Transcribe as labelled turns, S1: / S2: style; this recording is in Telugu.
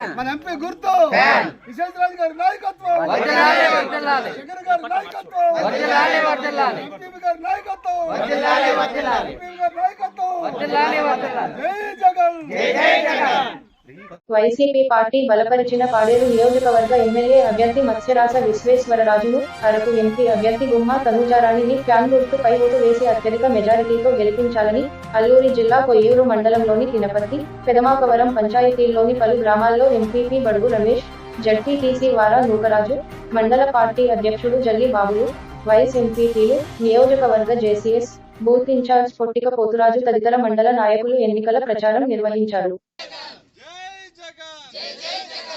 S1: మన ఎంపీ గుర్తు విశ్వేశ్వరరాజు గారి నాయకత్వం, శంకర్ గారి నాయకత్వం, ఎంపీ గారి నాయకత్వం, ఎంపీ గారి నాయకత్వం. జై జగన్.
S2: వైసీపీ పార్టీ బలపరిచిన పాడేరు నియోజకవర్గ ఎమ్మెల్యే అభ్యర్థి మత్స్యరాజ విశ్వేశ్వరరాజును, అరకు ఎంపీ అభ్యర్థి గుమ్మా తనూజారాణిని ఫ్యాన్ గుర్తుపై ఓటు వేసి అత్యధిక మెజారిటీతో గెలిపించాలని అల్లూరి జిల్లా కొయ్యూరు మండలంలోని తినపర్తి, పెదమాకవరం పంచాయతీల్లోని పలు గ్రామాల్లో ఎంపీపీ బడుగు రమేష్, జడ్పీటీసీ వారా నూకరాజు, మండల పార్టీ అధ్యక్షుడు జల్లి బాబులు, వైస్ ఎంపీపీలు, నియోజకవర్గ జేసీఎస్, బూత్ ఇన్ఛార్జ్ పొట్టిక పోతురాజు తదితర మండల నాయకులు ఎన్నికల ప్రచారం నిర్వహించారు.
S1: జై జగన్.